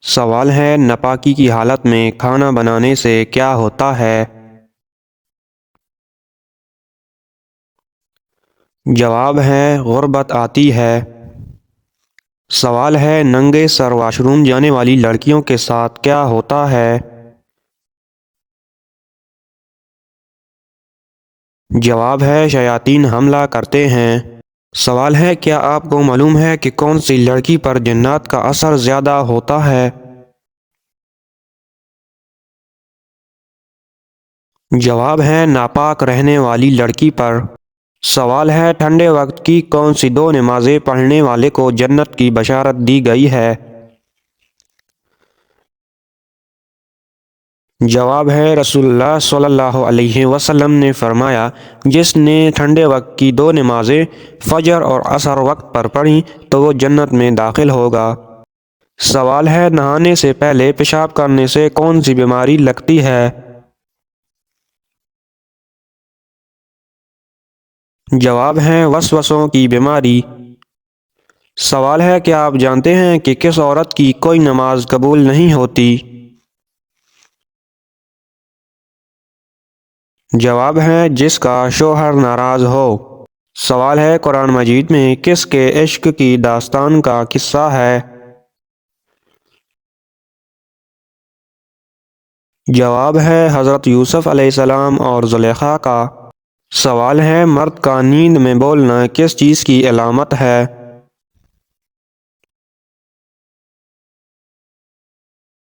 سوال ہے ناپاکی کی حالت میں کھانا بنانے سے کیا ہوتا ہے؟ جواب ہے غربت آتی ہے۔ سوال ہے ننگے سر واش روم جانے والی لڑکیوں کے ساتھ کیا ہوتا ہے؟ جواب ہے شیاطین حملہ کرتے ہیں۔ سوال ہے کیا آپ کو معلوم ہے کہ کون سی لڑکی پر جنات کا اثر زیادہ ہوتا ہے؟ جواب ہے ناپاک رہنے والی لڑکی پر۔ سوال ہے ٹھنڈے وقت کی کون سی دو نمازیں پڑھنے والے کو جنت کی بشارت دی گئی ہے؟ جواب ہے رسول اللہ صلی اللہ علیہ وسلم نے فرمایا جس نے ٹھنڈے وقت کی دو نمازیں فجر اور عصر وقت پر پڑھیں تو وہ جنت میں داخل ہوگا۔ سوال ہے نہانے سے پہلے پیشاب کرنے سے کون سی بیماری لگتی ہے؟ جواب ہے وسوسوں کی بیماری۔ سوال ہے کیا آپ جانتے ہیں کہ کس عورت کی کوئی نماز قبول نہیں ہوتی؟ جواب ہے جس کا شوہر ناراض ہو۔ سوال ہے قرآن مجید میں کس کے عشق کی داستان کا قصہ ہے؟ جواب ہے حضرت یوسف علیہ السلام اور زلیخا کا۔ سوال ہے مرد کا نیند میں بولنا کس چیز کی علامت ہے؟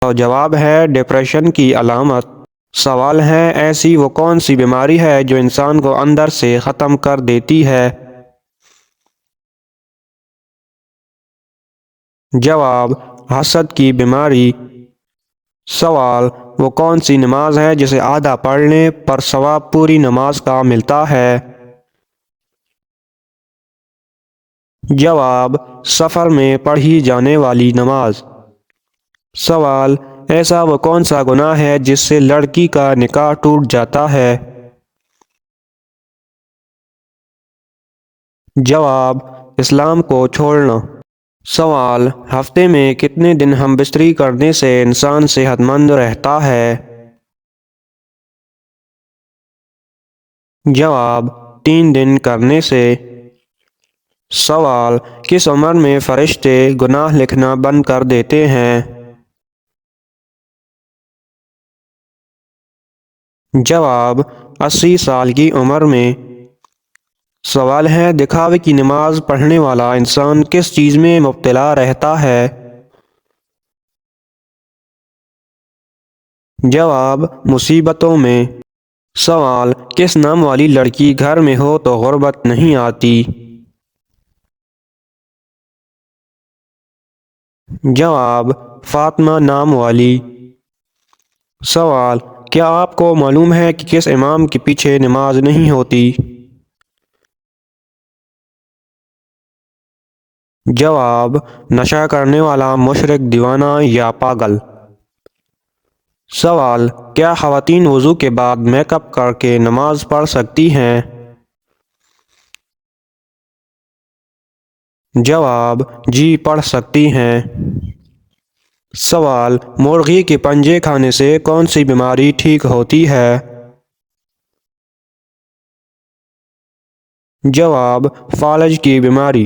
اور جواب ہے ڈپریشن کی علامت۔ سوال ہے ایسی وہ کون سی بیماری ہے جو انسان کو اندر سے ختم کر دیتی ہے؟ جواب حسد کی بیماری۔ سوال وہ کون سی نماز ہے جسے آدھا پڑھنے پر ثواب پوری نماز کا ملتا ہے؟ جواب سفر میں پڑھی جانے والی نماز۔ سوال ایسا وہ کون سا گناہ ہے جس سے لڑکی کا نکاح ٹوٹ جاتا ہے؟ جواب اسلام کو چھوڑنا۔ سوال ہفتے میں کتنے دن ہم بستری کرنے سے انسان صحت مند رہتا ہے؟ جواب 3 دن کرنے سے۔ سوال کس عمر میں فرشتے گناہ لکھنا بند کر دیتے ہیں؟ جواب 80 سال کی عمر میں۔ سوال ہے دکھاوے کی نماز پڑھنے والا انسان کس چیز میں مبتلا رہتا ہے؟ جواب مصیبتوں میں۔ سوال کس نام والی لڑکی گھر میں ہو تو غربت نہیں آتی؟ جواب فاطمہ نام والی۔ سوال کیا آپ کو معلوم ہے کہ کس امام کے پیچھے نماز نہیں ہوتی؟ جواب نشہ کرنے والا مشرک دیوانہ یا پاگل۔ سوال کیا خواتین وضو کے بعد میک اپ کر کے نماز پڑھ سکتی ہیں؟ جواب جی پڑھ سکتی ہیں۔ سوال مرغی کے پنجے کھانے سے کون سی بیماری ٹھیک ہوتی ہے؟ جواب فالج کی بیماری۔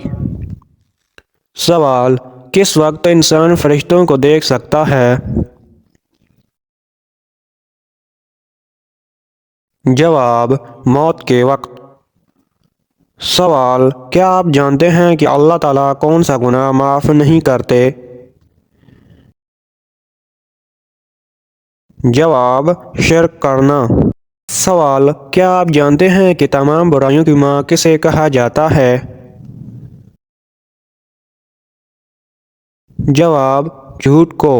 سوال کس وقت انسان فرشتوں کو دیکھ سکتا ہے؟ جواب موت کے وقت۔ سوال کیا آپ جانتے ہیں کہ اللہ تعالیٰ کون سا گناہ معاف نہیں کرتے؟ جواب شرک کرنا۔ سوال کیا آپ جانتے ہیں کہ تمام برائیوں کی ماں کسے کہا جاتا ہے؟ جواب جھوٹ کو۔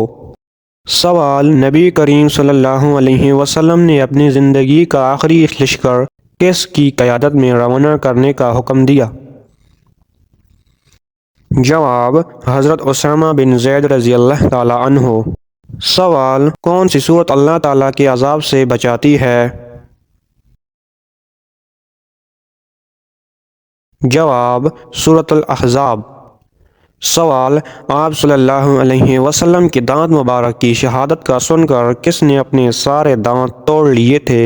سوال نبی کریم صلی اللہ علیہ وسلم نے اپنی زندگی کا آخری لشکر کس کی قیادت میں روانہ کرنے کا حکم دیا؟ جواب حضرت اسامہ بن زید رضی اللہ تعالی عنہ۔ سوال کون سی سورت اللہ تعالیٰ کے عذاب سے بچاتی ہے؟ جواب سورۃ الاحزاب۔ سوال: آپ صلی اللہ علیہ وسلم کے دانت مبارک کی شہادت کا سن کر کس نے اپنے سارے دانت توڑ لیے تھے؟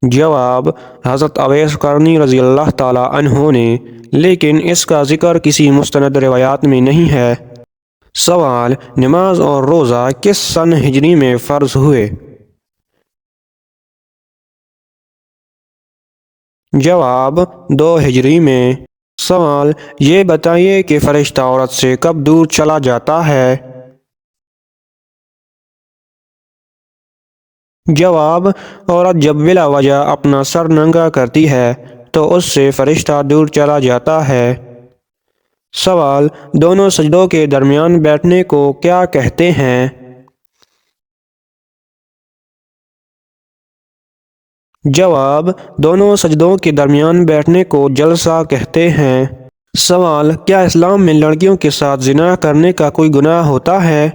جواب: حضرت اویس قرنی رضی اللہ تعالیٰ عنہ نے، لیکن اس کا ذکر کسی مستند روایات میں نہیں ہے۔ سوال: نماز اور روزہ کس سن ہجری میں فرض ہوئے؟ جواب: 2 ہجری میں۔ سوال: یہ بتائیے کہ فرشتہ عورت سے کب دور چلا جاتا ہے؟ جواب: عورت جب بلا وجہ اپنا سر ننگا کرتی ہے تو اس سے فرشتہ دور چلا جاتا ہے۔ سوال: دونوں سجدوں کے درمیان بیٹھنے کو کیا کہتے ہیں؟ جواب: دونوں سجدوں کے درمیان بیٹھنے کو جلسہ کہتے ہیں۔ سوال: کیا اسلام میں لڑکیوں کے ساتھ زنا کرنے کا کوئی گناہ ہوتا ہے؟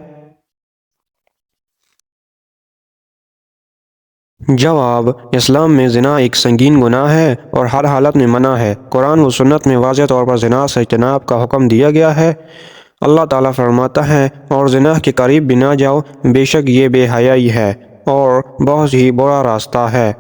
جواب: اسلام میں زنا ایک سنگین گناہ ہے اور ہر حالت میں منع ہے۔ قرآن و سنت میں واضح طور پر زنا سے اجتناب کا حکم دیا گیا ہے۔ اللہ تعالیٰ فرماتا ہے، اور زنا کے قریب بھی نہ جاؤ، بے شک یہ بے حیائی ہے اور بہت ہی برا راستہ ہے۔